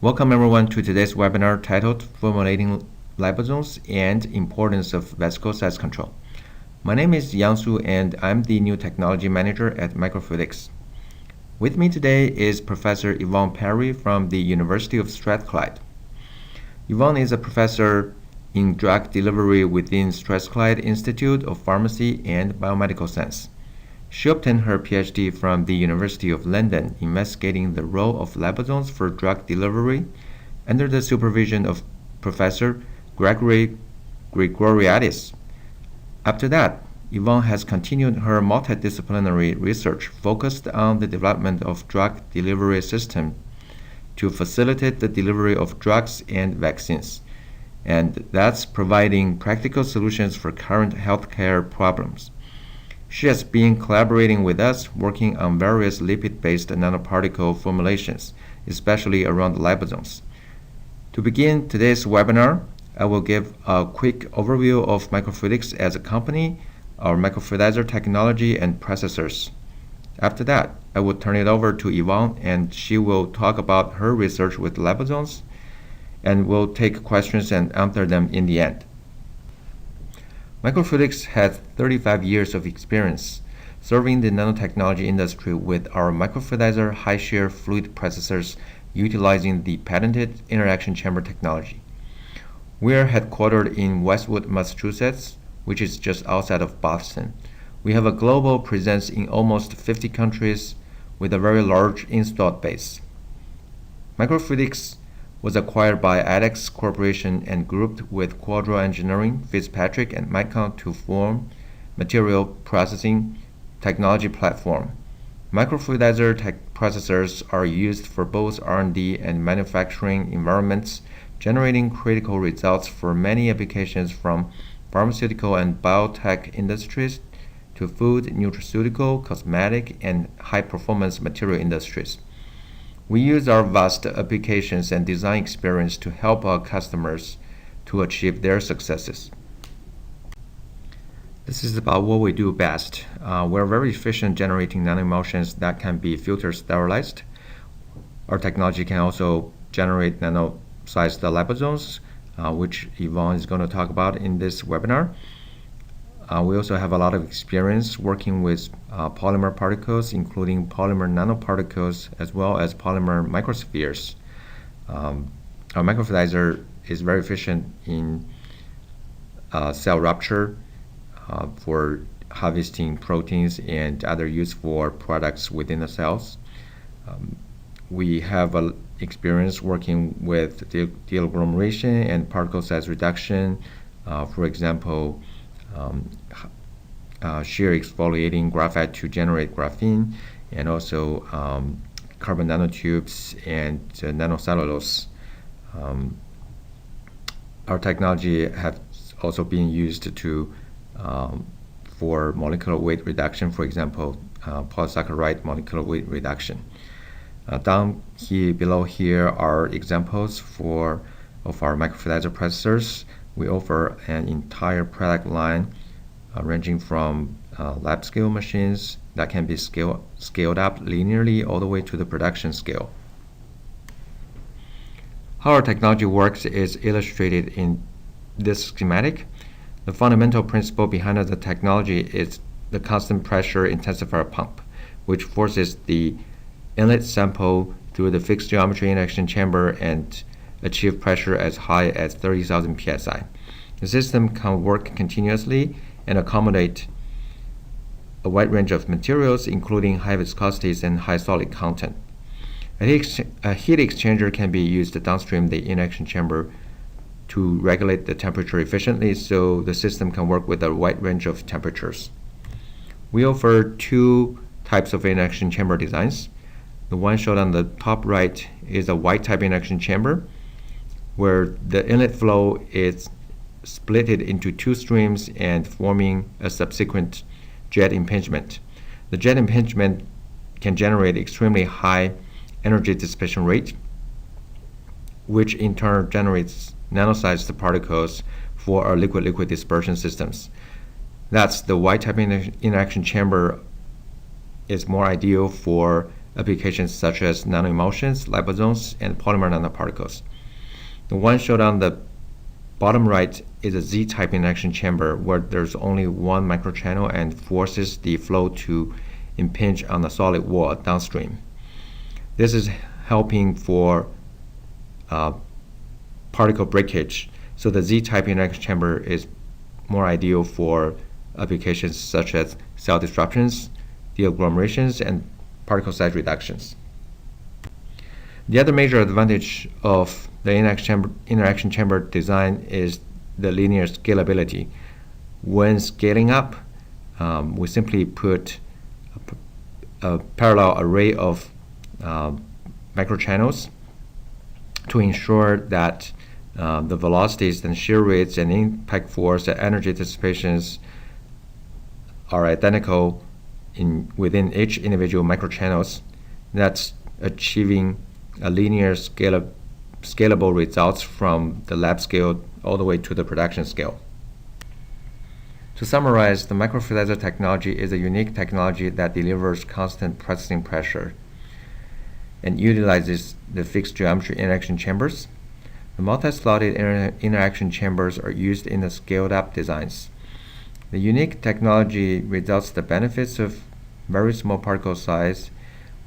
Welcome everyone to today's webinar titled Formulating Liposomes and Importance of Vesicle Size Control. My name is Yang Su and I'm the New Technology Manager at Microfluidics. With me today is Professor Yvonne Perrie from the University of Strathclude. Yvonne is a professor in drug delivery within Strathclyde Institute of Pharmacy and Biomedical Science. She obtained her PhD from the University of London, investigating the role of liposomes for drug delivery under the supervision of Professor Gregory Grigoriadis. After that, Yvonne has continued her multidisciplinary research focused on the development of drug delivery systems to facilitate the delivery of drugs and vaccines, and that's providing practical solutions for current healthcare problems. She has been collaborating with us, working on various lipid-based nanoparticle formulations, especially around liposomes. To begin today's webinar, I will give a quick overview of Microfluidics as a company, our microfluidizer technology and processors. After that, I will turn it over to Yvonne and she will talk about her research with liposomes and will take questions and answer them in the end. Microfluidics has 35 years of experience serving the nanotechnology industry with our microfluidizer high-shear fluid processors utilizing the patented interaction chamber technology. We are headquartered in Westwood, Massachusetts, which is just outside of Boston. We have a global presence in almost 50 countries with a very large installed base. Microfluidics was acquired by IDEX Corporation and grouped with Quadro Engineering, Fitzpatrick, and Micron to form Material Processing Technology Platform. Microfluidizer processors are used for both R&D and manufacturing environments, generating critical results for many applications from pharmaceutical and biotech industries to food, nutraceutical, cosmetic, and high-performance material industries. We use our vast applications and design experience to help our customers to achieve their successes. This is about what we do best. We're very efficient generating nanoemulsions that can be filter sterilized. Our technology can also generate nano-sized liposomes, which Yvonne is going to talk about in this webinar. We also have a lot of experience working with polymer particles, including polymer nanoparticles, as well as polymer microspheres. Our microfluidizer is very efficient in cell rupture for harvesting proteins and other useful products within the cells. We have experience working with deagglomeration and particle size reduction, for example, shear exfoliating graphite to generate graphene, and also carbon nanotubes and nanocellulose. Our technology has also been used to for molecular weight reduction, for example, polysaccharide molecular weight reduction. Below here are examples of our microfluidizer processors. We offer an entire product line ranging from lab scale machines that can be scaled up linearly all the way to the production scale. How our technology works is illustrated in this schematic. The fundamental principle behind the technology is the constant pressure intensifier pump, which forces the inlet sample through the fixed geometry interaction chamber and achieve pressure as high as 30,000 psi. The system can work continuously and accommodate a wide range of materials, including high viscosities and high solid content. A heat exchanger can be used downstream the interaction chamber to regulate the temperature efficiently, so the system can work with a wide range of temperatures. We offer two types of interaction chamber designs. The one shown on the top right is a white type interaction chamber, where the inlet flow is splitted into two streams and forming a subsequent jet impingement. The jet impingement can generate extremely high energy dissipation rate, which in turn generates nano-sized particles for our liquid-liquid dispersion systems. That's the white type interaction chamber is more ideal for applications such as nanoemulsions, liposomes, and polymer nanoparticles. The one shown on the bottom right is a Z-type interaction chamber where there's only one microchannel and forces the flow to impinge on the solid wall downstream. This is helping for particle breakage, so the Z-type interaction chamber is more ideal for applications such as cell disruptions, deagglomerations, and particle size reductions. The other major advantage of the interaction chamber design is the linear scalability. When scaling up, we simply put a parallel array of microchannels to ensure that the velocities and shear rates and impact force and energy dissipations are identical within each individual microchannels. That's achieving a linear scalable results from the lab scale all the way to the production scale. To summarize, the microfluidizer technology is a unique technology that delivers constant processing pressure and utilizes the fixed geometry interaction chambers. The multi-slotted interaction chambers are used in the scaled-up designs. The unique technology results the benefits of very small particle size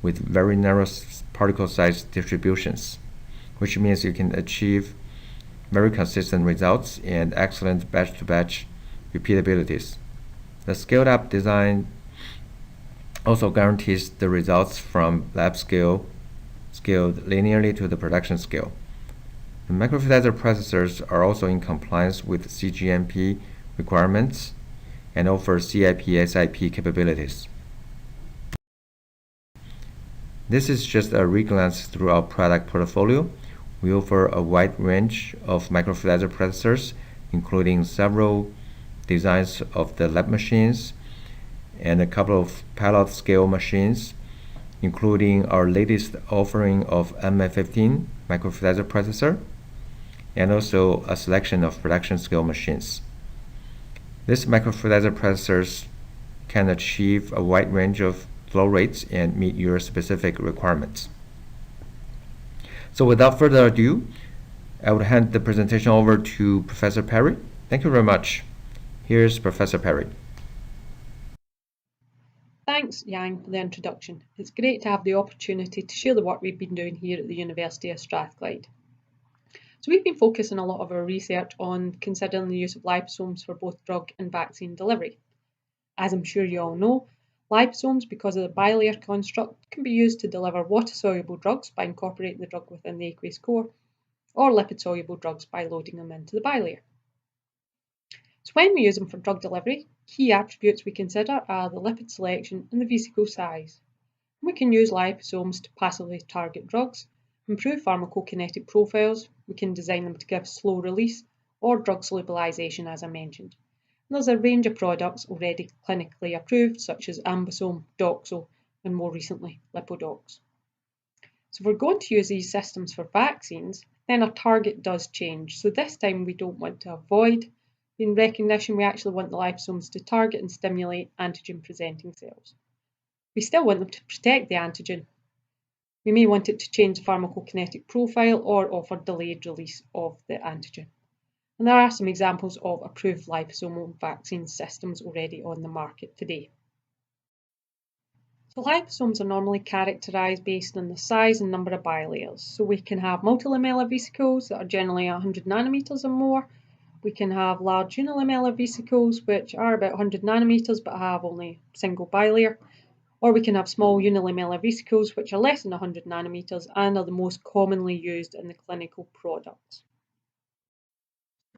with very narrow particle size distributions, which means you can achieve very consistent results and excellent batch-to-batch repeatabilities. The scaled-up design also guarantees the results from lab scale scaled linearly to the production scale. The microfluidizer processors are also in compliance with cGMP requirements and offer CIP/SIP capabilities. This is just a reglance through our product portfolio. We offer a wide range of microfluidizer processors, including several designs of the lab machines and a couple of pilot scale machines, including our latest offering of MF15 microfluidizer processor, and also a selection of production scale machines. These microfluidizer processors can achieve a wide range of flow rates and meet your specific requirements. So without further ado, I would hand the presentation over to Professor Perrie. Thank you very much. Here's Professor Perrie. Thanks, Yang, for the introduction. It's great to have the opportunity to share the work we've been doing here at the University of Strathclyde. So we've been focusing a lot of our research on considering the use of liposomes for both drug and vaccine delivery. As I'm sure you all know, liposomes, because of the bilayer construct, can be used to deliver water-soluble drugs by incorporating the drug within the aqueous core, or lipid-soluble drugs by loading them into the bilayer. So when we use them for drug delivery, key attributes we consider are the lipid selection and the vesicle size. We can use liposomes to passively target drugs, improve pharmacokinetic profiles, we can design them to give slow release, or drug solubilization, as I mentioned. There's a range of products already clinically approved, such as Ambisome, Doxil, and more recently, Lipodox. So if we're going to use these systems for vaccines, then our target does change. So this time we don't want to avoid in recognition, we actually want the liposomes to target and stimulate antigen-presenting cells. We still want them to protect the antigen. We may want it to change the pharmacokinetic profile or offer delayed release of the antigen. And there are some examples of approved liposomal vaccine systems already on the market today. So liposomes are normally characterised based on the size and number of bilayers. So we can have multilamellar vesicles that are generally 100 nanometers or more. We can have large unilamellar vesicles which are about 100 nanometers but have only a single bilayer. Or we can have small unilamellar vesicles which are less than 100 nanometers and are the most commonly used in the clinical products.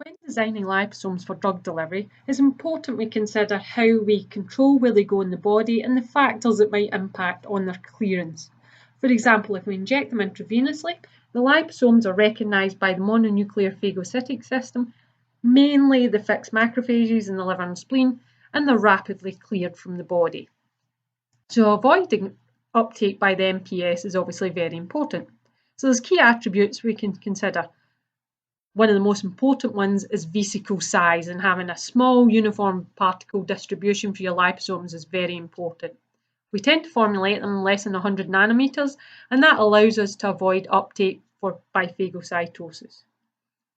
When designing liposomes for drug delivery, it's important we consider how we control where they go in the body and the factors that might impact on their clearance. For example, if we inject them intravenously, the liposomes are recognised by the mononuclear phagocytic system, mainly the fixed macrophages in the liver and spleen, and they're rapidly cleared from the body. So avoiding uptake by the MPS is obviously very important. So there's key attributes we can consider. One of the most important ones is vesicle size, and having a small uniform particle distribution for your liposomes is very important. We tend to formulate them less than 100 nanometers, and that allows us to avoid uptake by phagocytosis.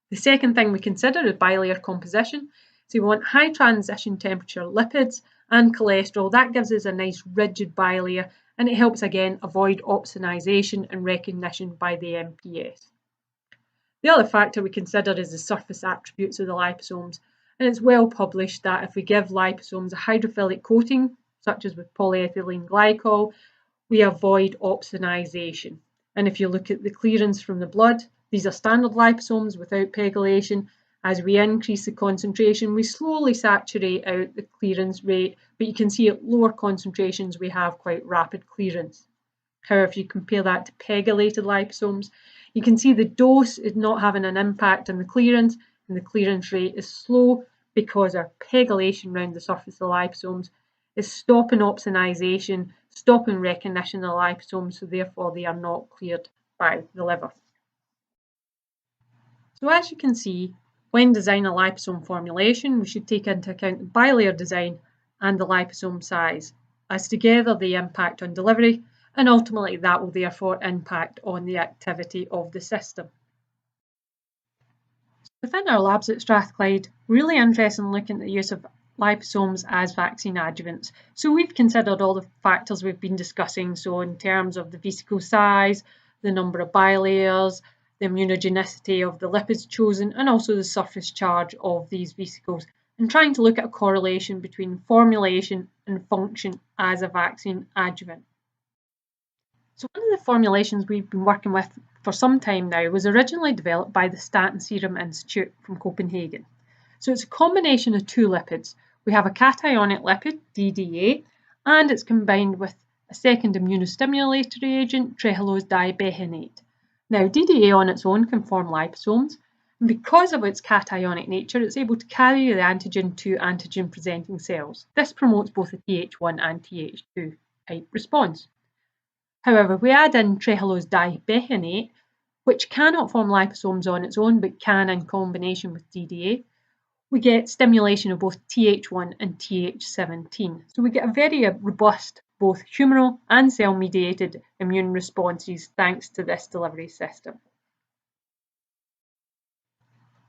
The second thing we consider is bilayer composition. So we want high transition temperature lipids and cholesterol. That gives us a nice rigid bilayer, and it helps again avoid opsonization and recognition by the MPS. The other factor we consider is the surface attributes of the liposomes, and it's well published that if we give liposomes a hydrophilic coating, such as with polyethylene glycol, we avoid opsonization. And if you look at the clearance from the blood, these are standard liposomes without pegylation. As we increase the concentration, we slowly saturate out the clearance rate, but you can see at lower concentrations we have quite rapid clearance. However, if you compare that to pegylated liposomes, you can see the dose is not having an impact on the clearance, and the clearance rate is slow because our pegylation around the surface of the liposomes is stopping opsonization, stopping recognition of the liposomes, so therefore they are not cleared by the liver. So as you can see, when designing a liposome formulation, we should take into account the bilayer design and the liposome size, as together they impact on delivery, and ultimately that will therefore impact on the activity of the system. Within our labs at Strathclyde, we're really interested in looking at the use of liposomes as vaccine adjuvants. So we've considered all the factors we've been discussing, so in terms of the vesicle size, the number of bilayers, the immunogenicity of the lipids chosen, and also the surface charge of these vesicles, and trying to look at a correlation between formulation and function as a vaccine adjuvant. So one of the formulations we've been working with for some time now was originally developed by the Staten Serum Institute from Copenhagen. So it's a combination of two lipids. We have a cationic lipid, DDA, and it's combined with a second immunostimulatory agent, trehalose dibehanate. Now, DDA on its own can form liposomes, and because of its cationic nature, it's able to carry the antigen to antigen-presenting cells. This promotes both a Th1 and Th2 type response. However, we add in trehalose dibehanate, which cannot form liposomes on its own, but can in combination with DDA. We get stimulation of both Th1 and Th17. So we get a very robust, both humoral and cell-mediated immune responses thanks to this delivery system.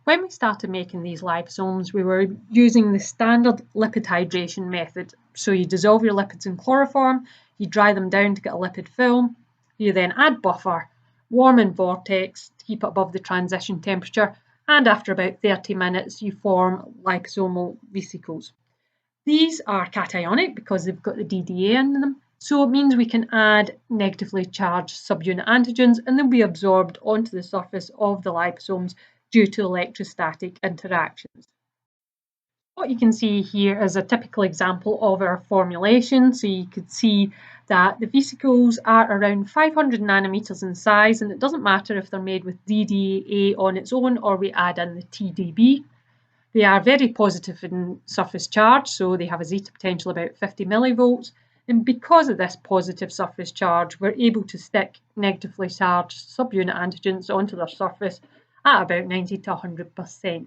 When we started making these liposomes, we were using the standard lipid hydration method. So you dissolve your lipids in chloroform, you dry them down to get a lipid film, you then add buffer, warm in vortex to keep it above the transition temperature, and after about 30 minutes you form liposomal vesicles. These are cationic because they've got the DDA in them, so it means we can add negatively charged subunit antigens and they'll be absorbed onto the surface of the liposomes due to electrostatic interactions. What you can see here is a typical example of our formulation. So you could see that the vesicles are around 500 nanometers in size, and it doesn't matter if they're made with DDA on its own or we add in the TDB. They are very positive in surface charge, so they have a zeta potential about 50 millivolts. And because of this positive surface charge, we're able to stick negatively charged subunit antigens onto their surface at about 90 to 100%.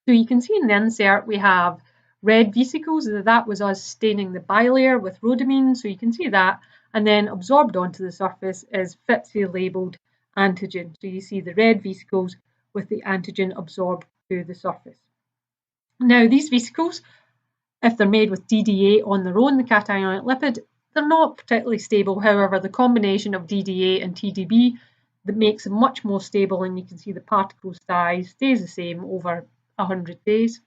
So you can see in the insert we have red vesicles. That was us staining the bilayer with rhodamine, so you can see that, and then absorbed onto the surface is FITSI labelled antigen. So you see the red vesicles with the antigen absorbed to the surface. Now these vesicles, if they're made with DDA on their own, the cationic lipid, they're not particularly stable. However, the combination of DDA and TDB that makes them much more stable, and you can see the particle size stays the same over 100 days.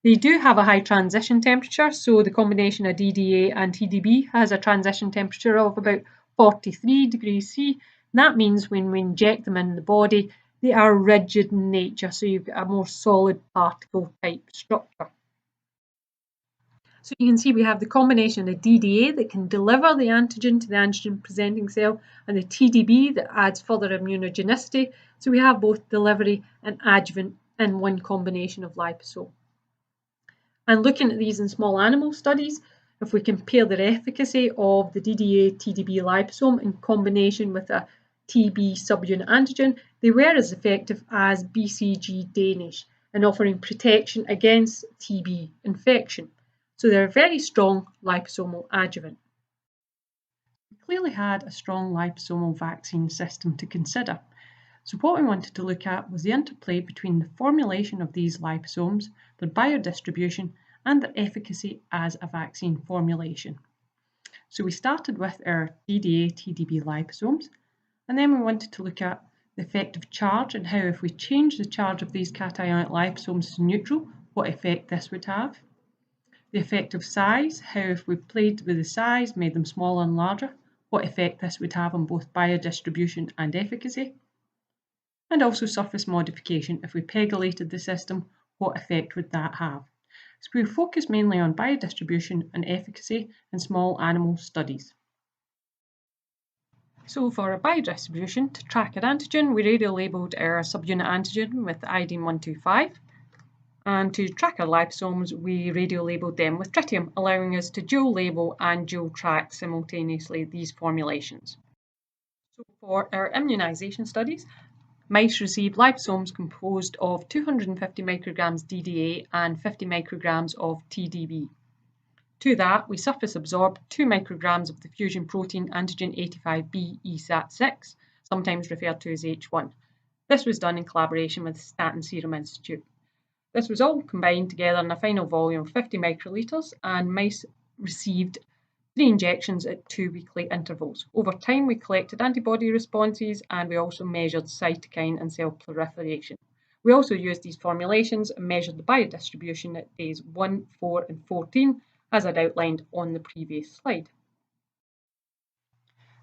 They do have a high transition temperature, so the combination of DDA and TDB has a transition temperature of about 43 degrees C. That means when we inject them in the body, they are rigid in nature, so you've got a more solid particle type structure. So you can see we have the combination of DDA that can deliver the antigen to the antigen presenting cell, and the TDB that adds further immunogenicity. So we have both delivery and adjuvant in one combination of liposome. And looking at these in small animal studies, if we compare the efficacy of the DDA-TDB liposome in combination with a TB subunit antigen, they were as effective as BCG Danish in offering protection against TB infection. So they're a very strong liposomal adjuvant. clearly had a strong liposomal vaccine system to consider. So what we wanted to look at was the interplay between the formulation of these liposomes, their biodistribution, and their efficacy as a vaccine formulation. So we started with our DDA-TDB liposomes, and then we wanted to look at the effect of charge and how if we change the charge of these cationic liposomes to neutral, what effect this would have. The effect of size, how if we played with the size, made them smaller and larger, what effect this would have on both biodistribution and efficacy. And also surface modification, if we pegylated the system, what effect would that have? So we focus mainly on biodistribution and efficacy in small animal studies. So for our biodistribution, to track our antigen, we radiolabelled our subunit antigen with iodine 125. And to track our liposomes, we radiolabelled them with tritium, allowing us to dual label and dual track simultaneously these formulations. So for our immunisation studies, mice received liposomes composed of 250 micrograms DDA and 50 micrograms of TDB. To that, we surface absorbed 2 micrograms of the fusion protein antigen 85B ESAT6, sometimes referred to as H1. This was done in collaboration with Stanton Serum Institute. This was all combined together in a final volume of 50 microlitres, and mice received 3 injections at 2 weekly intervals. Over time, we collected antibody responses, and we also measured cytokine and cell proliferation. We also used these formulations and measured the biodistribution at days 1, 4 and 14, as I'd outlined on the previous slide.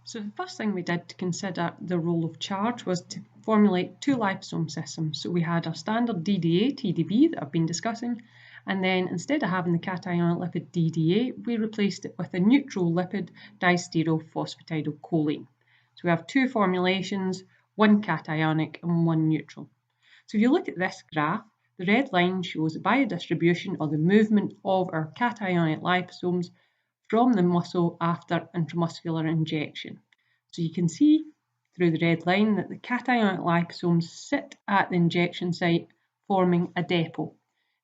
So the first thing we did to consider the role of charge was to formulate 2 liposome systems. So we had our standard DDA, TDB that I've been discussing, and then instead of having the cationic lipid DDA, we replaced it with a neutral lipid distereophosphatidylcholine. So we have 2 formulations, 1 cationic and 1 neutral. So if you look at this graph, the red line shows the biodistribution or the movement of our cationic liposomes from the muscle after intramuscular injection. So you can see through the red line that the cationic liposomes sit at the injection site forming a depot.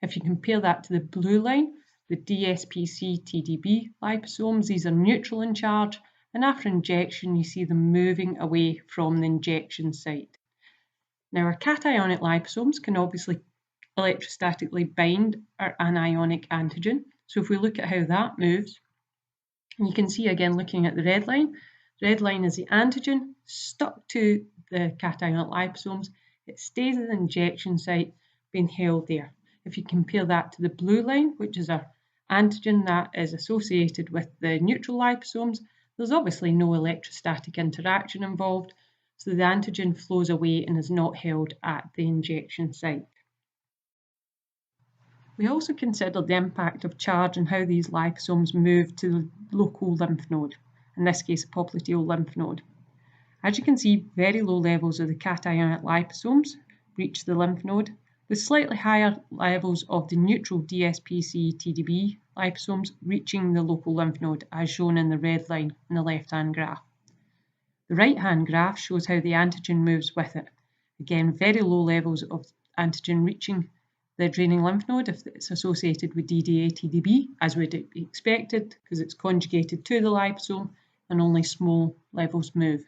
If you compare that to the blue line, the DSPC-TDB liposomes, these are neutral in charge, and after injection you see them moving away from the injection site. Now our cationic liposomes can obviously electrostatically bind our anionic antigen. So if we look at how that moves, you can see again looking at the red line is the antigen stuck to the cationic liposomes. It stays at the injection site being held there. If you compare that to the blue line, which is our antigen that is associated with the neutral liposomes, there's obviously no electrostatic interaction involved, so the antigen flows away and is not held at the injection site. We also considered the impact of charge and how these liposomes move to the local lymph node, in this case a popliteal lymph node. As you can see, very low levels of the cationic liposomes reach the lymph node, with slightly higher levels of the neutral DSPC-TDB liposomes reaching the local lymph node, as shown in the red line in the left-hand graph. The right-hand graph shows how the antigen moves with it. Again, very low levels of antigen reaching the draining lymph node if it's associated with DDA-TDB, as we'd expected, because it's conjugated to the liposome and only small levels move.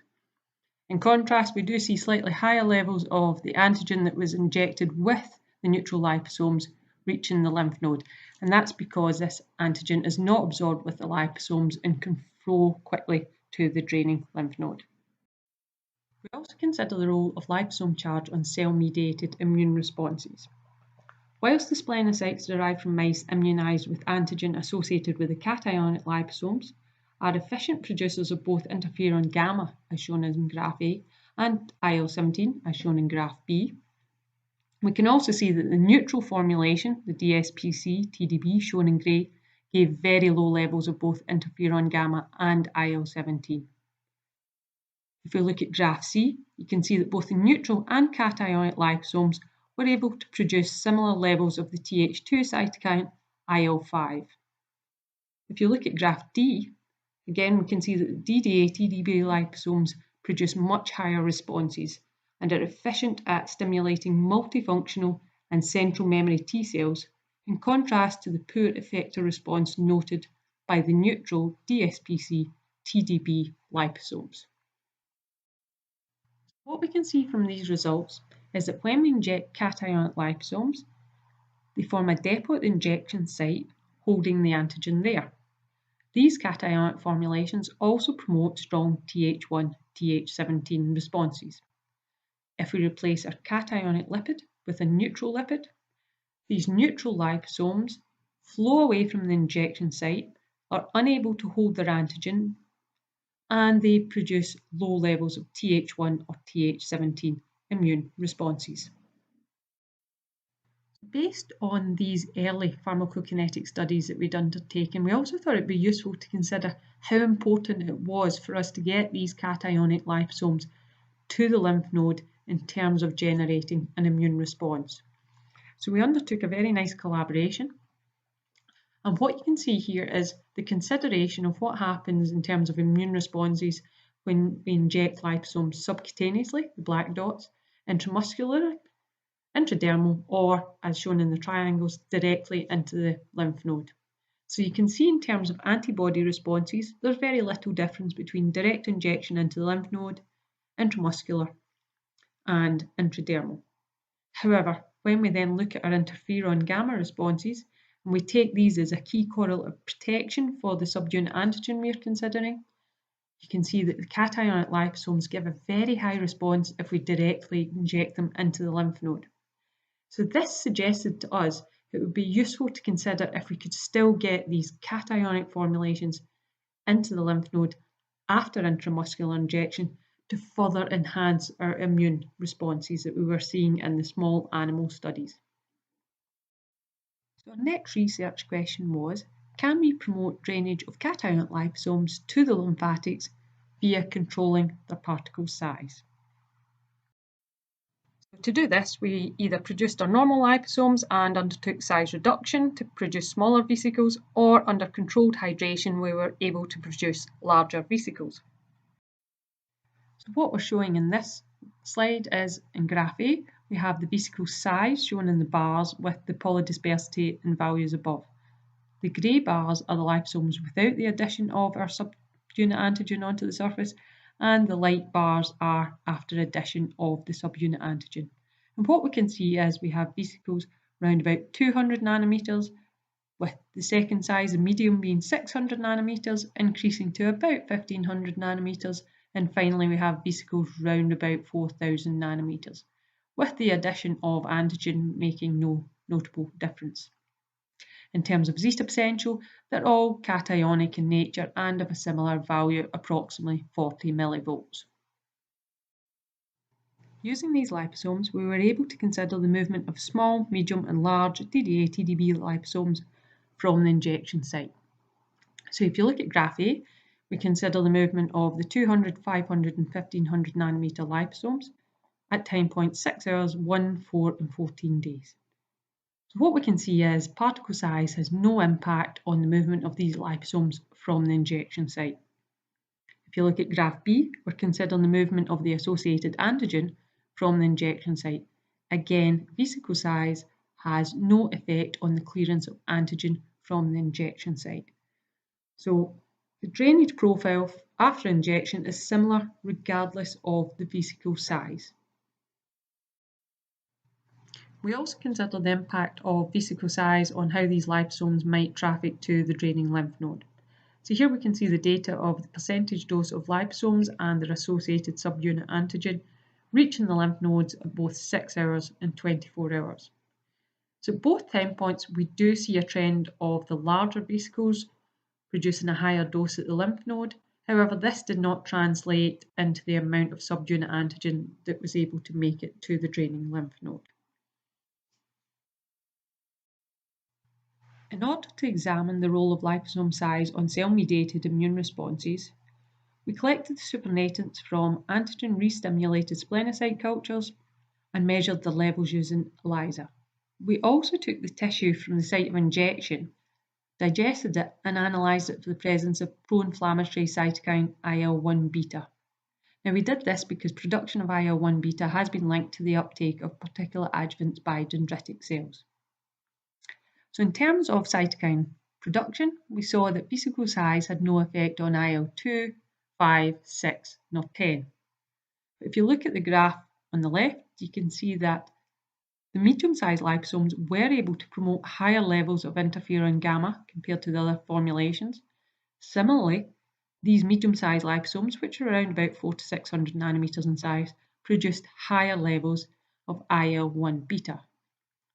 In contrast, we do see slightly higher levels of the antigen that was injected with the neutral liposomes reaching the lymph node, and that's because this antigen is not absorbed with the liposomes and can flow quickly to the draining lymph node. We also consider the role of liposome charge on cell-mediated immune responses. Whilst the splenocytes derived from mice immunised with antigen associated with the cationic liposomes are efficient producers of both interferon gamma, as shown in graph A, and IL-17, as shown in graph B, we can also see that the neutral formulation, the DSPC-TDB shown in grey, gave very low levels of both interferon gamma and IL-17. If we look at graph C, you can see that both the neutral and cationic liposomes were able to produce similar levels of the Th2 cytokine IL-5. If you look at graph D, again we can see that the DDA-TDB liposomes produce much higher responses and are efficient at stimulating multifunctional and central memory T cells, in contrast to the poor effector response noted by the neutral DSPC-TDB liposomes. What we can see from these results is that when we inject cationic liposomes, they form a depot at the injection site holding the antigen there. These cationic formulations also promote strong Th1, Th17 responses. If we replace a cationic lipid with a neutral lipid, these neutral liposomes flow away from the injection site, are unable to hold their antigen, and they produce low levels of Th1 or Th17 immune responses. Based on these early pharmacokinetic studies that we'd undertaken, we also thought it'd be useful to consider how important it was for us to get these cationic liposomes to the lymph node in terms of generating an immune response. So we undertook a very nice collaboration, and what you can see here is the consideration of what happens in terms of immune responses when we inject liposomes subcutaneously, the black dots, intramuscularly, intradermal, or, as shown in the triangles, directly into the lymph node. So you can see in terms of antibody responses, there's very little difference between direct injection into the lymph node, intramuscular, and intradermal. However, when we then look at our interferon gamma responses, and we take these as a key correlate of protection for the subunit antigen we're considering, you can see that the cationic liposomes give a very high response if we directly inject them into the lymph node. So this suggested to us it would be useful to consider if we could still get these cationic formulations into the lymph node after intramuscular injection to further enhance our immune responses that we were seeing in the small animal studies. So our next research question was, can we promote drainage of cationic liposomes to the lymphatics via controlling their particle size? To do this, we either produced our normal liposomes and undertook size reduction to produce smaller vesicles, or under controlled hydration we were able to produce larger vesicles. So what we're showing in this slide is, in graph A, we have the vesicle size shown in the bars with the polydispersity and values above. The grey bars are the liposomes without the addition of our subunit antigen onto the surface, and the light bars are after addition of the subunit antigen. And what we can see is we have vesicles around about 200 nanometers, with the second size, the medium, being 600 nanometers, increasing to about 1500 nanometers, and finally we have vesicles round about 4000 nanometers, with the addition of antigen making no notable difference. In terms of zeta potential, they're all cationic in nature and of a similar value, approximately 40 millivolts. Using these liposomes, we were able to consider the movement of small, medium and large DDA TDB liposomes from the injection site. So if you look at graph A, we consider the movement of the 200, 500 and 1500 nanometer liposomes at time points 6 hours, 1, 4 and 14 days. So what we can see is particle size has no impact on the movement of these liposomes from the injection site. If you look at graph B, we're considering the movement of the associated antigen from the injection site. Again, vesicle size has no effect on the clearance of antigen from the injection site. So the drainage profile after injection is similar regardless of the vesicle size. We also consider the impact of vesicle size on how these liposomes might traffic to the draining lymph node. So here we can see the data of the percentage dose of liposomes and their associated subunit antigen reaching the lymph nodes at both 6 hours and 24 hours. So at both time points we do see a trend of the larger vesicles producing a higher dose at the lymph node. However, this did not translate into the amount of subunit antigen that was able to make it to the draining lymph node. In order to examine the role of liposome size on cell-mediated immune responses, we collected the supernatants from antigen-restimulated splenocyte cultures and measured the levels using ELISA. We also took the tissue from the site of injection, digested it and analysed it for the presence of pro-inflammatory cytokine IL-1 beta. Now we did this because production of IL-1 beta has been linked to the uptake of particular adjuvants by dendritic cells. So in terms of cytokine production, we saw that vesicle size had no effect on IL-2, 5, 6, nor 10. But if you look at the graph on the left, you can see that the medium-sized liposomes were able to promote higher levels of interferon gamma compared to the other formulations. Similarly, these medium-sized liposomes, which are around about 400 to 600 nanometers in size, produced higher levels of IL-1 beta.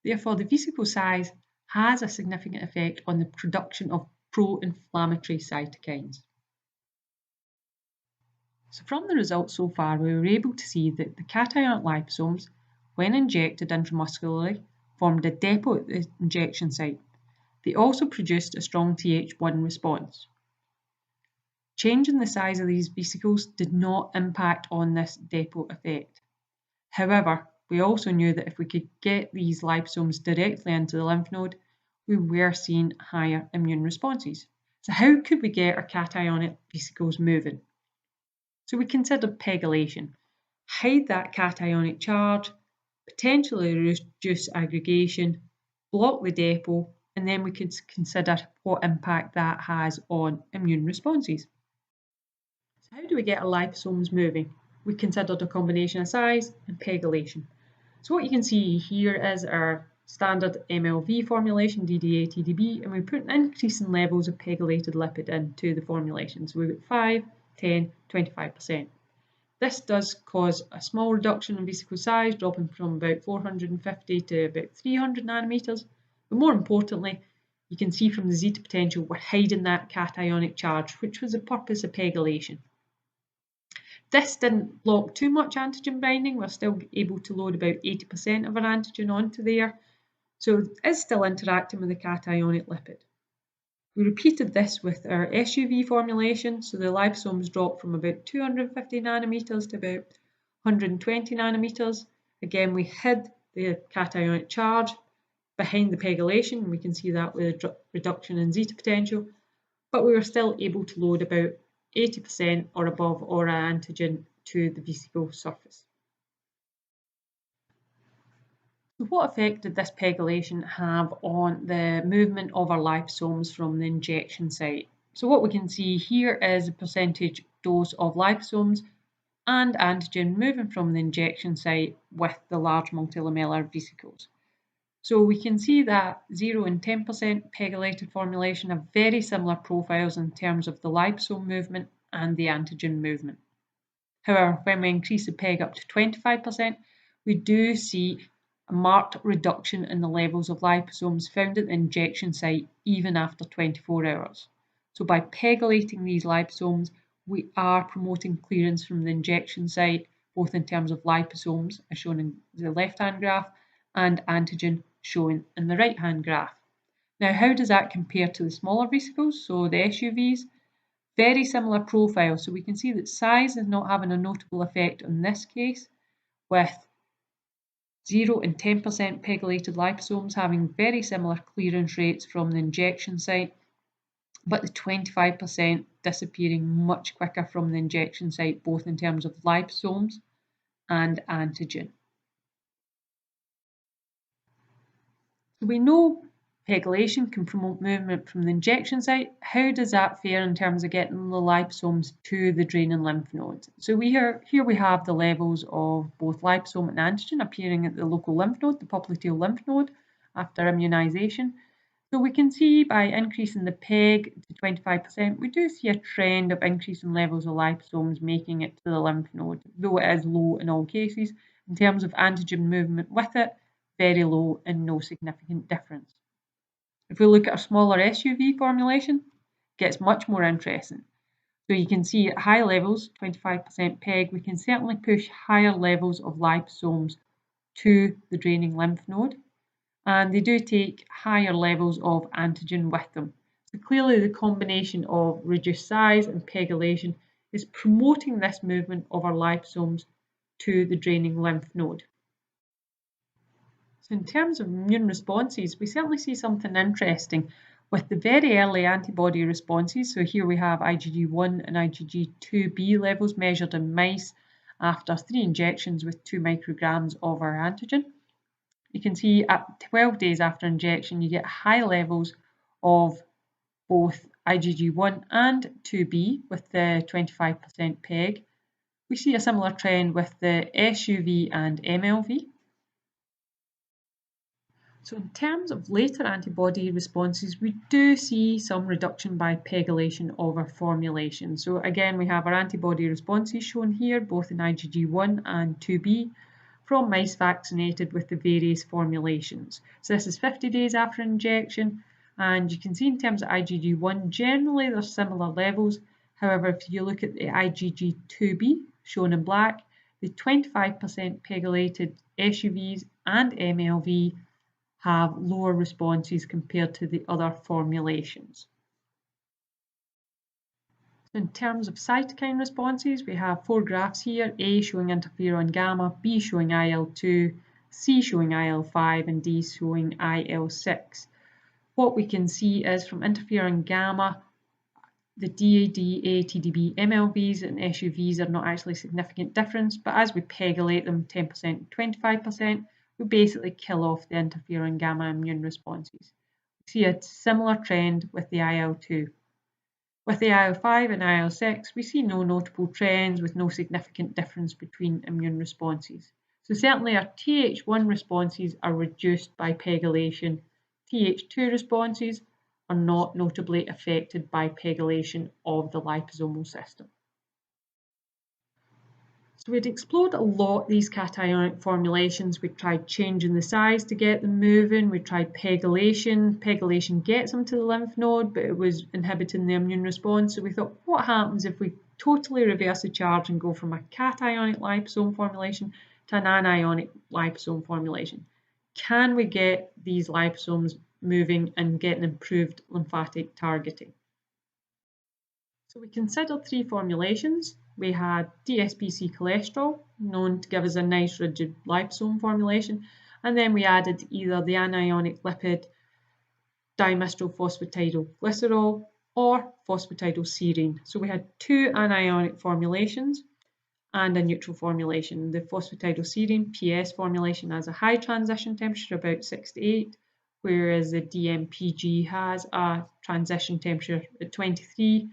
Therefore, the vesicle size has a significant effect on the production of pro-inflammatory cytokines. So from the results so far, we were able to see that the cationic liposomes, when injected intramuscularly, formed a depot at the injection site. They also produced a strong Th1 response. Changing the size of these vesicles did not impact on this depot effect. However, we also knew that if we could get these liposomes directly into the lymph node, we were seeing higher immune responses. So how could we get our cationic vesicles moving? So we considered pegylation. Hide that cationic charge, potentially reduce aggregation, block the depot, and then we could consider what impact that has on immune responses. So how do we get our liposomes moving? We considered a combination of size and pegylation. So what you can see here is our standard MLV formulation, DDA, TDB, and we put an increase in levels of pegylated lipid into the formulation. So we've got 5, 10, 25%. This does cause a small reduction in vesicle size, dropping from about 450 to about 300 nanometers. But more importantly, you can see from the zeta potential, we're hiding that cationic charge, which was the purpose of pegylation. This didn't block too much antigen binding. We're still able to load about 80% of our antigen onto there. So it's still interacting with the cationic lipid. We repeated this with our SUV formulation, so the liposomes dropped from about 250 nanometers to about 120 nanometers. Again, we hid the cationic charge behind the pegylation. We can see that with a reduction in zeta potential, but we were still able to load about 80% or above aura antigen to the vesicle surface. So what effect did this pegylation have on the movement of our liposomes from the injection site? So what we can see here is a percentage dose of liposomes and antigen moving from the injection site with the large multilamellar vesicles. So we can see that 0 and 10% pegylated formulation have very similar profiles in terms of the liposome movement and the antigen movement. However, when we increase the peg up to 25%, we do see a marked reduction in the levels of liposomes found at the injection site even after 24 hours. So by pegylating these liposomes, we are promoting clearance from the injection site, both in terms of liposomes, as shown in the left-hand graph, and antigen, shown in the right-hand graph. Now, how does that compare to the smaller vesicles, so the SUVs? Very similar profile, so we can see that size is not having a notable effect in this case, with 0 and 10% pegylated liposomes having very similar clearance rates from the injection site, but the 25% disappearing much quicker from the injection site, both in terms of liposomes and antigen. So we know pegylation can promote movement from the injection site. How does that fare in terms of getting the liposomes to the draining lymph nodes? So here we have the levels of both liposome and antigen appearing at the local lymph node, the popliteal lymph node, after immunization. So we can see by increasing the peg to 25%, we do see a trend of increasing levels of liposomes making it to the lymph node, though it is low in all cases. In terms of antigen movement with it, very low and no significant difference. If we look at a smaller SUV formulation, it gets much more interesting. So you can see at high levels, 25% peg, we can certainly push higher levels of liposomes to the draining lymph node, and they do take higher levels of antigen with them. So clearly the combination of reduced size and pegylation is promoting this movement of our liposomes to the draining lymph node. So in terms of immune responses, we certainly see something interesting with the very early antibody responses. So here we have IgG1 and IgG2b levels measured in mice after 3 injections with 2 micrograms of our antigen. You can see at 12 days after injection, you get high levels of both IgG1 and 2B with the 25% PEG. We see a similar trend with the SUV and MLV. So in terms of later antibody responses, we do see some reduction by pegylation of our formulation. So again, we have our antibody responses shown here, both in IgG1 and 2B, from mice vaccinated with the various formulations. So this is 50 days after injection, and you can see in terms of IgG1, generally there's similar levels. However, if you look at the IgG2B, shown in black, the 25% pegylated SUVs and MLV have lower responses compared to the other formulations. In terms of cytokine responses, we have 4 graphs here, A showing interferon gamma, B showing IL-2, C showing IL-5, and D showing IL-6. What we can see is from interferon gamma, the DAD, ATDB, MLVs and SUVs are not actually a significant difference, but as we pegylate them 10% and 25%, we basically kill off the interferon gamma immune responses. We see a similar trend with the IL-2. With the IL-5 and IL-6, we see no notable trends with no significant difference between immune responses. So certainly our Th1 responses are reduced by pegylation. Th2 responses are not notably affected by pegylation of the liposomal system. So we'd explored a lot these cationic formulations. We tried changing the size to get them moving. We tried pegylation. Pegylation gets them to the lymph node, but it was inhibiting the immune response. So we thought, what happens if we totally reverse the charge and go from a cationic liposome formulation to an anionic liposome formulation? Can we get these liposomes moving and getting improved lymphatic targeting? So we considered 3 formulations. We had DSPC cholesterol, known to give us a nice rigid liposome formulation, and then we added either the anionic lipid dimestylphosphatidylglycerol or phosphatidylserine. So we had 2 anionic formulations and a neutral formulation. The phosphatidylserine PS formulation has a high transition temperature, about 6 to 8, whereas the DMPG has a transition temperature at 23.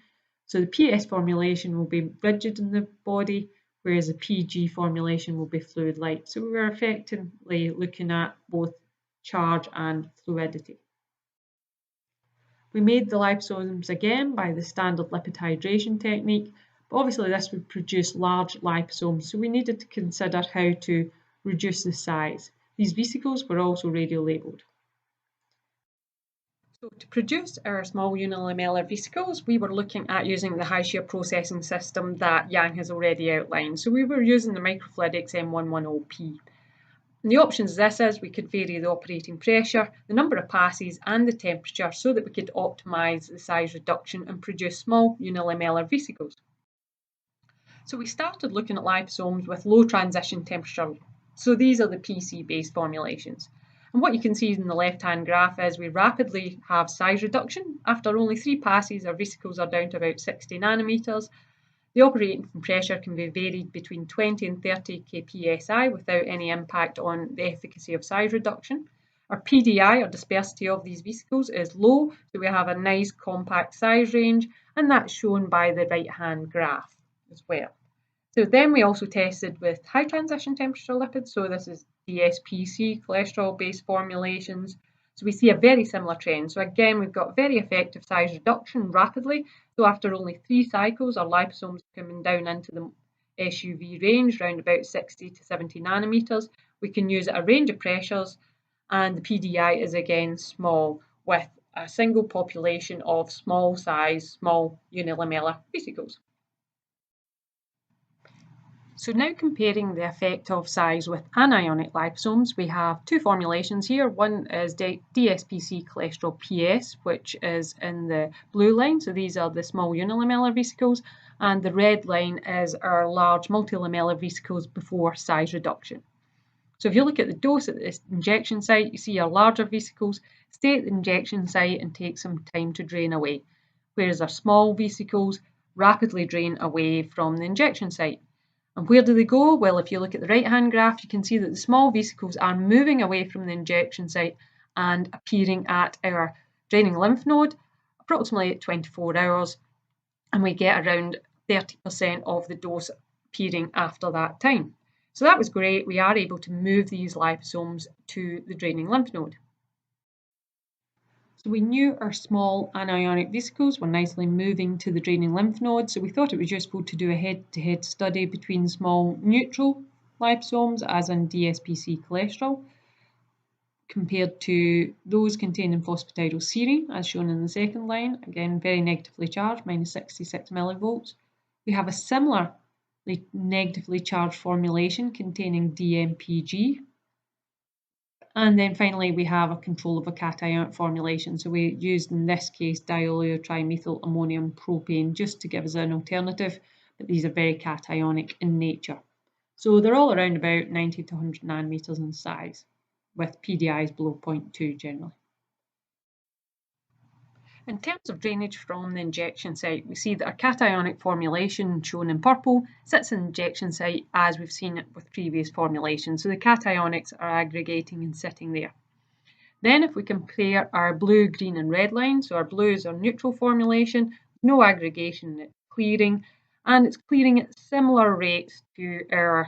So the PS formulation will be rigid in the body, whereas the PG formulation will be fluid light. So we were effectively looking at both charge and fluidity. We made the liposomes again by the standard lipid hydration technique, but obviously this would produce large liposomes, so we needed to consider how to reduce the size. These vesicles were also radio-labelled. So to produce our small unilamellar vesicles, we were looking at using the high shear processing system that Yang has already outlined. So we were using the Microfluidics M110P. And the options this is, we could vary the operating pressure, the number of passes and the temperature so that we could optimise the size reduction and produce small unilamellar vesicles. So we started looking at liposomes with low transition temperature. So these are the PC-based formulations. And what you can see in the left-hand graph is we rapidly have size reduction. After only 3 passes, our vesicles are down to about 60 nanometers. The operating pressure can be varied between 20 and 30 kpsi without any impact on the efficacy of size reduction. Our PDI, or dispersity of these vesicles, is low, so we have a nice compact size range, and that's shown by the right-hand graph as well. So then we also tested with high transition temperature lipids, so this is DSPC, cholesterol-based formulations. So we see a very similar trend. So again, we've got very effective size reduction rapidly. So after only 3 cycles, our liposomes are coming down into the SUV range, around about 60 to 70 nanometers. We can use at a range of pressures, and the PDI is again small, with a single population of small size, small unilamellar vesicles. So now comparing the effect of size with anionic liposomes, we have 2 formulations here. One is DSPC cholesterol PS, which is in the blue line. So these are the small unilamellar vesicles, and the red line is our large multilamellar vesicles before size reduction. So if you look at the dose at this injection site, you see our larger vesicles stay at the injection site and take some time to drain away, whereas our small vesicles rapidly drain away from the injection site. And where do they go? Well, if you look at the right-hand graph, you can see that the small vesicles are moving away from the injection site and appearing at our draining lymph node, approximately 24 hours, and we get around 30% of the dose appearing after that time. So that was great. We are able to move these liposomes to the draining lymph node. So we knew our small anionic vesicles were nicely moving to the draining lymph node, so we thought it was useful to do a head-to-head study between small neutral liposomes, as in DSPC cholesterol, compared to those containing phosphatidylserine, as shown in the second line, again very negatively charged, minus 66 millivolts. We have a similarly negatively charged formulation containing DMPG. And then finally, we have a control of a cationic formulation. So we used, in this case, diolutrimethyl ammonium propane just to give us an alternative, but these are very cationic in nature. So they're all around about 90 to 100 nanometers in size, with PDIs below 0.2 generally. In terms of drainage from the injection site, we see that our cationic formulation, shown in purple, sits in the injection site as we've seen it with previous formulations. So the cationics are aggregating and sitting there. Then if we compare our blue, green and red lines, so our blue is our neutral formulation, no aggregation, it's clearing, and it's clearing at similar rates to our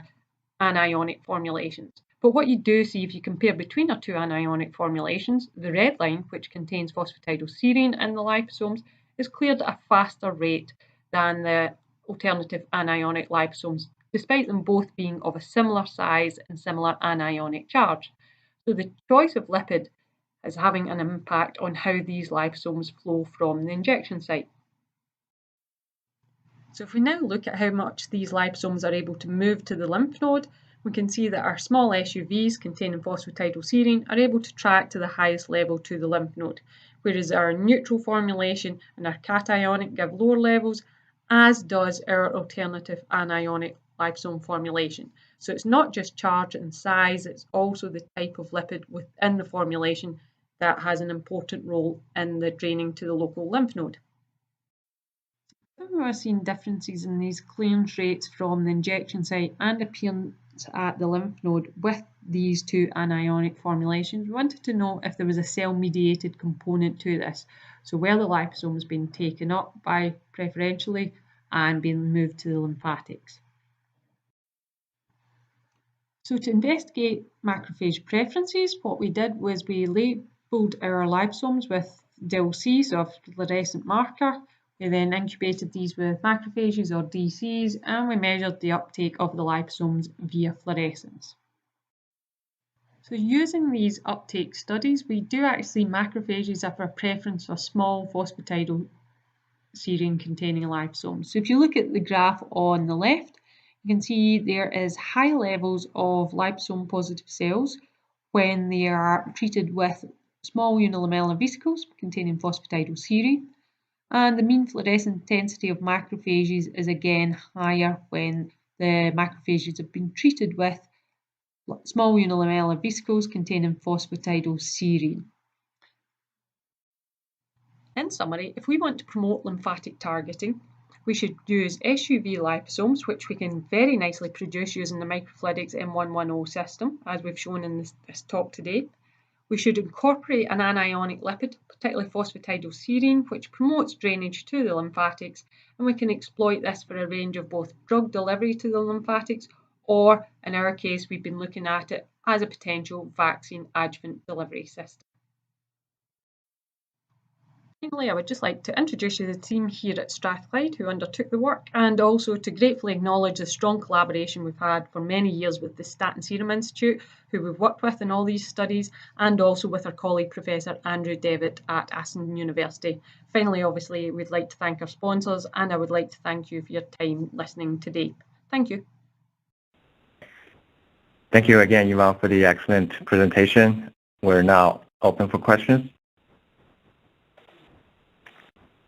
anionic formulations. But what you do see if you compare between our two anionic formulations, the red line, which contains phosphatidylserine in the liposomes, is cleared at a faster rate than the alternative anionic liposomes, despite them both being of a similar size and similar anionic charge. So the choice of lipid is having an impact on how these liposomes flow from the injection site. So if we now look at how much these liposomes are able to move to the lymph node, we can see that our small SUVs containing phosphatidylserine are able to track to the highest level to the lymph node, whereas our neutral formulation and our cationic give lower levels, as does our alternative anionic liposome formulation. So it's not just charge and size, it's also the type of lipid within the formulation that has an important role in the draining to the local lymph node. We're seeing differences in these clearance rates from the injection site and appearance at the lymph node with these two anionic formulations. We wanted to know if there was a cell-mediated component to this. So were the liposomes being taken up by preferentially and being moved to the lymphatics? So to investigate macrophage preferences, what we did was we labelled our liposomes with DIL-C, so a fluorescent marker. We then incubated these with macrophages or DCs, and we measured the uptake of the liposomes via fluorescence. So using these uptake studies, we do actually see macrophages have a preference for small phosphatidylserine containing liposomes. So if you look at the graph on the left, you can see there is high levels of liposome positive cells when they are treated with small unilamellar vesicles containing phosphatidylserine. And the mean fluorescent intensity of macrophages is again higher when the macrophages have been treated with small unilamellar vesicles containing phosphatidylserine. In summary, if we want to promote lymphatic targeting, we should use SUV liposomes, which we can very nicely produce using the Microfluidics M110 system, as we've shown in this talk today. We should incorporate an anionic lipid, particularly phosphatidylserine, which promotes drainage to the lymphatics, and we can exploit this for a range of both drug delivery to the lymphatics, or in our case, we've been looking at it as a potential vaccine adjuvant delivery system. Finally, I would just like to introduce you to the team here at Strathclyde who undertook the work, and also to gratefully acknowledge the strong collaboration we've had for many years with the Stat Serum Institute, who we've worked with in all these studies, and also with our colleague Professor Andrew Devitt at Aston University. Finally, obviously, we'd like to thank our sponsors, and I would like to thank you for your time listening today. Thank you. Thank you again, Yvonne, for the excellent presentation. We're now open for questions.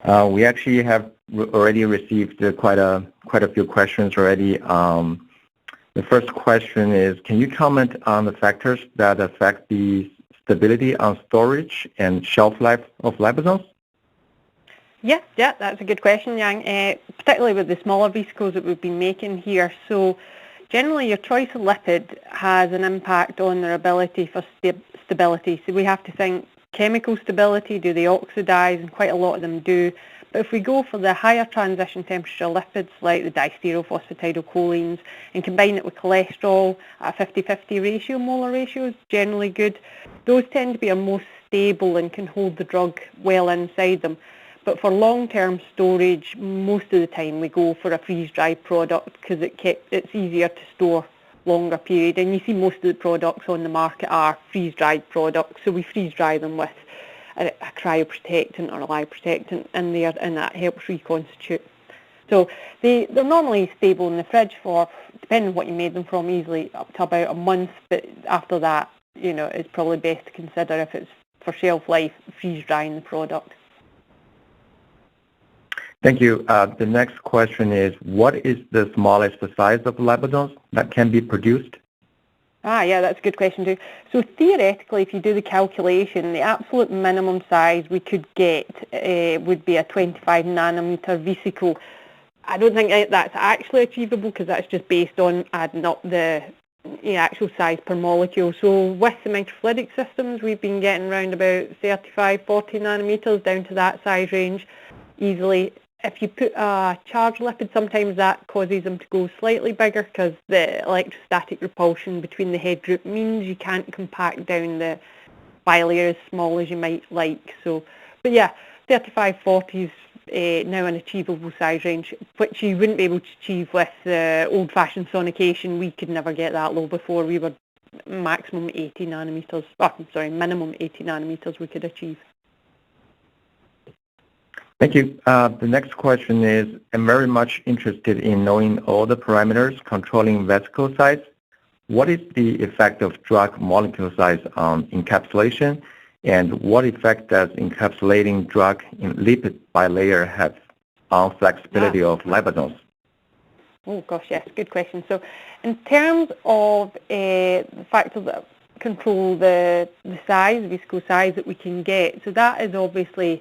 We actually have already received quite a few questions already. The first question is, can you comment on the factors that affect the stability on storage and shelf life of liposomes? Yeah, that's a good question, Yang, particularly with the smaller vesicles that we've been making here. So generally your choice of lipid has an impact on their ability for stability. So we have to think chemical stability? Do they oxidize? And quite a lot of them do. But if we go for the higher transition temperature lipids like the distereophosphatidylcholines and combine it with cholesterol at a 50-50 ratio, molar ratio is generally good. Those tend to be our most stable and can hold the drug well inside them. But for long-term storage, most of the time we go for a freeze-dried product because it's easier to store longer period. And you see most of the products on the market are freeze-dried products, so we freeze-dry them with a cryoprotectant or a lipoprotectant in there, and that helps reconstitute. So they're normally stable in the fridge for, depending on what you made them from, easily up to about a month. But after that, it's probably best to consider, if it's for shelf life, freeze-drying the product. Thank you. The next question is, what is the smallest size of liposomes that can be produced? Yeah, that's a good question too. So theoretically, if you do the calculation, the absolute minimum size we could get would be a 25 nanometer vesicle. I don't think that's actually achievable because that's just based on adding up the actual size per molecule. So with the microfluidic systems, we've been getting around about 35, 40 nanometers down to that size range easily. If you put a charged lipid, sometimes that causes them to go slightly bigger because the electrostatic repulsion between the head group means you can't compact down the bilayer as small as you might like. So, but yeah, 35, 40 is now an achievable size range, which you wouldn't be able to achieve with the old-fashioned sonication. We could never get that low before. We were maximum 80 nanometers, minimum 80 nanometers we could achieve. Thank you. The next question is, I'm very much interested in knowing all the parameters controlling vesicle size. What is the effect of drug molecule size on encapsulation, and what effect does encapsulating drug in lipid bilayer have on flexibility of liposomes? Oh gosh, yes, good question. So in terms of the factors that control the size, the vesicle size that we can get, so that is obviously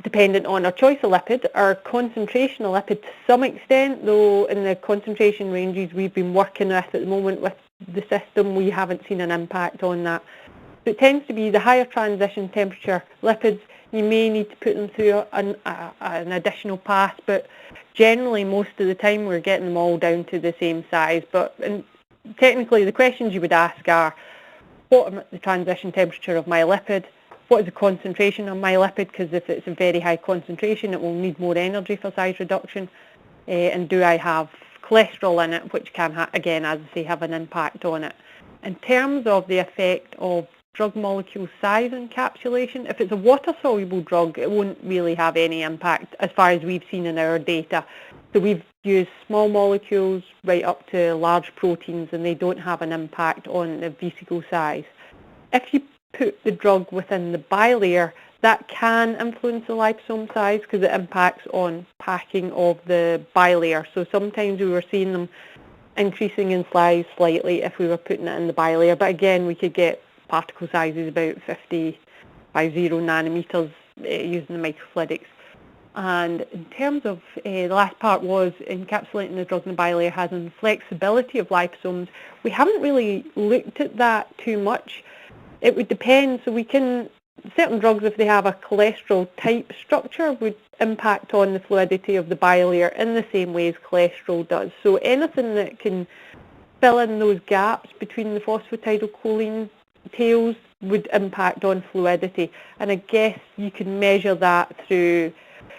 dependent on our choice of lipid, our concentration of lipid to some extent, though in the concentration ranges we've been working with at the moment with the system, we haven't seen an impact on that. So it tends to be the higher transition temperature lipids. You may need to put them through an additional pass, but generally most of the time we're getting them all down to the same size. But technically the questions you would ask are, what is the transition temperature of my lipid? What is the concentration of my lipid? Because if it's a very high concentration, it will need more energy for size reduction. And do I have cholesterol in it, which can, again, as I say, have an impact on it. In terms of the effect of drug molecule size encapsulation, if it's a water-soluble drug, it won't really have any impact as far as we've seen in our data. So we've used small molecules right up to large proteins, and they don't have an impact on the vesicle size. If you put the drug within the bilayer, that can influence the liposome size because it impacts on packing of the bilayer. So sometimes we were seeing them increasing in size slightly if we were putting it in the bilayer. But again, we could get particle sizes about 50 nanometers using the microfluidics. And in terms of the last part was encapsulating the drug in the bilayer has on flexibility of liposomes. We haven't really looked at that too much. It would depend. So we can, certain drugs, if they have a cholesterol type structure, would impact on the fluidity of the bilayer in the same way as cholesterol does. So anything that can fill in those gaps between the phosphatidylcholine tails would impact on fluidity. And I guess you can measure that through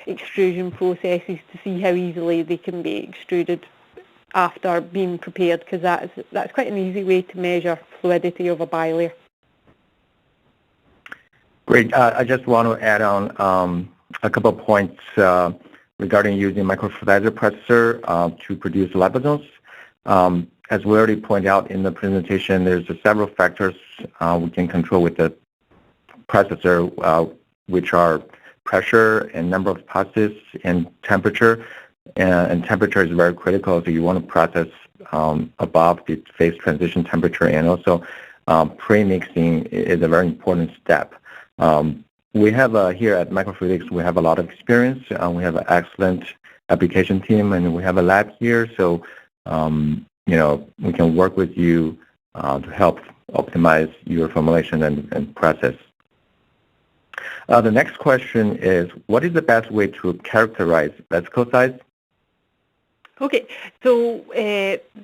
extrusion processes to see how easily they can be extruded after being prepared, because that's quite an easy way to measure fluidity of a bilayer. Great. I just want to add on a couple of points regarding using microfluidizer processor to produce liposomes. As we already pointed out in the presentation, there's several factors we can control with the processor, which are pressure and number of passes and temperature. And temperature is very critical, so you want to process above the phase transition temperature, and also pre-mixing is a very important step. We have here at Microfluidics, we have a lot of experience. We have an excellent application team, and we have a lab here, so we can work with you to help optimize your formulation and process. The next question is, what is the best way to characterize vesicle size? Okay, so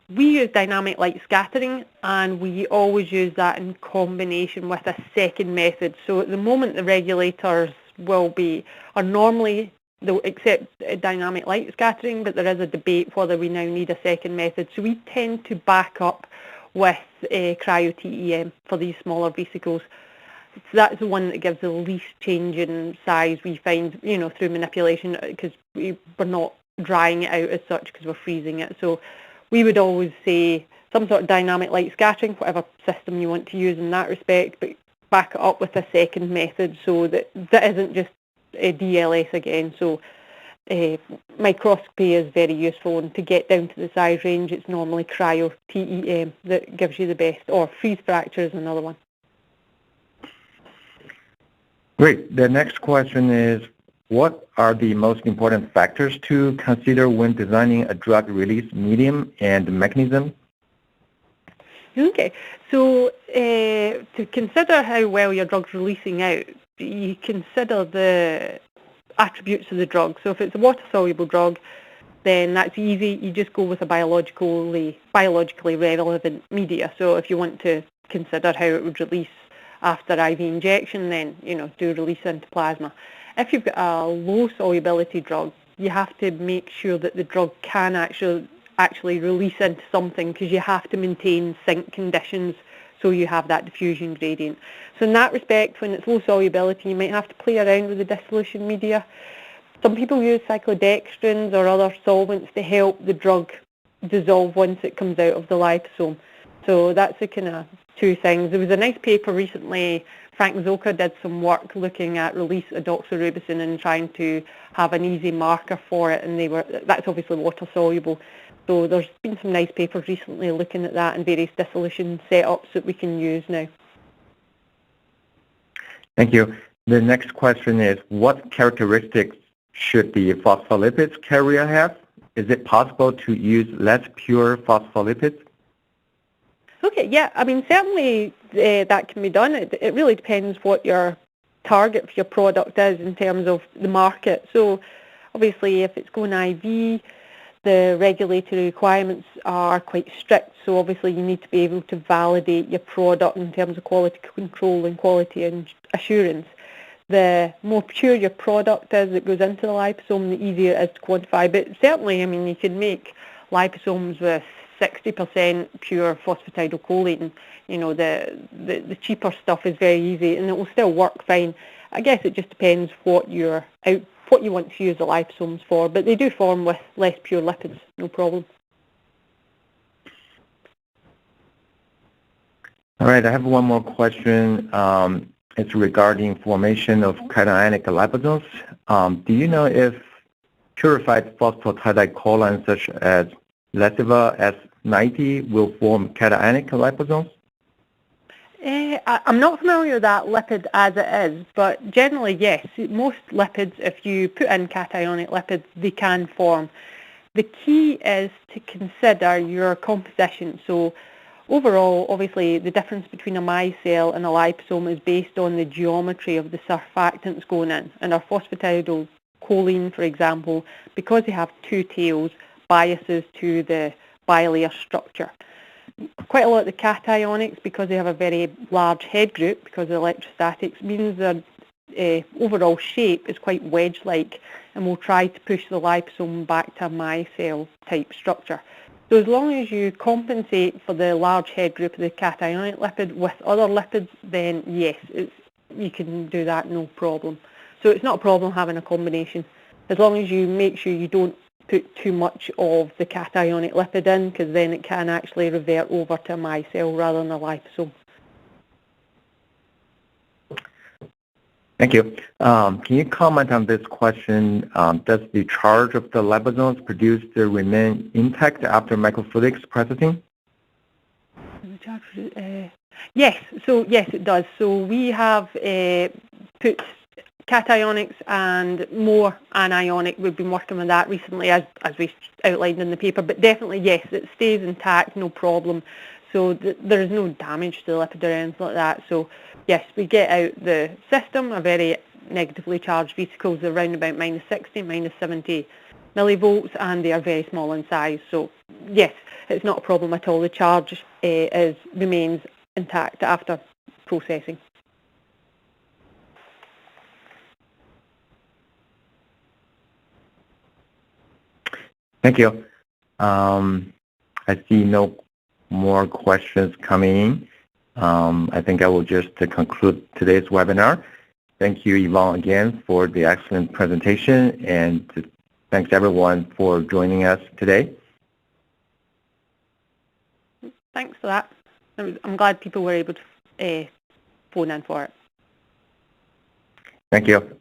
we use dynamic light scattering, and we always use that in combination with a second method. So at the moment, the regulators are normally, they'll accept dynamic light scattering, but there is a debate whether we now need a second method. So we tend to back up with cryo-TEM for these smaller vesicles. So that's the one that gives the least change in size we find, through manipulation, because we're not drying it out as such because we're freezing it. So we would always say some sort of dynamic light scattering, whatever system you want to use in that respect, but back it up with a second method so that isn't just a DLS again. So microscopy is very useful, and to get down to the size range, it's normally cryo-TEM that gives you the best, or freeze fracture is another one. Great. The next question is, what are the most important factors to consider when designing a drug release medium and mechanism? Okay, so to consider how well your drug's releasing out, you consider the attributes of the drug. So if it's a water-soluble drug, then that's easy. You just go with a biologically relevant media. So if you want to consider how it would release after IV injection, then do release into plasma. If you've got a low solubility drug, you have to make sure that the drug can actually release into something, because you have to maintain sink conditions so you have that diffusion gradient. So in that respect, when it's low solubility, you might have to play around with the dissolution media. Some people use cyclodextrins or other solvents to help the drug dissolve once it comes out of the liposome. So that's the kind of two things. There was a nice paper recently. Frank Zoka did some work looking at release of doxorubicin and trying to have an easy marker for it, and that's obviously water soluble. So there's been some nice papers recently looking at that and various dissolution setups that we can use now. Thank you. The next question is, what characteristics should the phospholipids carrier have? Is it possible to use less pure phospholipids? Okay, yeah, I mean, certainly that can be done. It really depends what your target for your product is in terms of the market. So obviously if it's going IV, the regulatory requirements are quite strict. So obviously you need to be able to validate your product in terms of quality control and quality assurance. The more pure your product is that goes into the liposome, the easier it is to quantify. But certainly, I mean, you can make liposomes with 60% pure phosphatidylcholine. The cheaper stuff is very easy, and it will still work fine. I guess it just depends what you want to use the liposomes for, but they do form with less pure lipids, no problem. All right, I have one more question. It's regarding formation of cationic liposomes. Do you know if purified phosphatidylcholine such as Leciva S90 will form cationic liposomes? I'm not familiar with that lipid as it is, but generally yes. Most lipids, if you put in cationic lipids, they can form. The key is to consider your composition. So overall, obviously, the difference between a micelle and a liposome is based on the geometry of the surfactants going in. And our phosphatidylcholine, for example, because they have two tails, biases to the bilayer structure. Quite a lot of the cationics, because they have a very large head group, because of electrostatics, means their overall shape is quite wedge-like, and will try to push the liposome back to a micelle type structure. So as long as you compensate for the large head group of the cationic lipid with other lipids, then yes, you can do that, no problem. So it's not a problem having a combination, as long as you make sure you don't put too much of the cationic lipid in, because then it can actually revert over to a micelle rather than a liposome. Thank you. Can you comment on this question? Does the charge of the liposomes produced remain intact after microfluidics processing? Yes, so yes it does. So we have put cationics and more anionic. We've been working with that recently as we outlined in the paper, but definitely yes, it stays intact, no problem. so there is no damage to the lipid or anything like that. So yes, we get out the system a very negatively charged vesicles around about minus 60, minus 70 millivolts, and they are very small in size. So yes, it's not a problem at all. The charge remains intact after processing. Thank you. I see no more questions coming in. I think I will just conclude today's webinar. Thank you, Yvonne, again for the excellent presentation, and thanks everyone for joining us today. Thanks for that. I'm glad people were able to phone in for it. Thank you.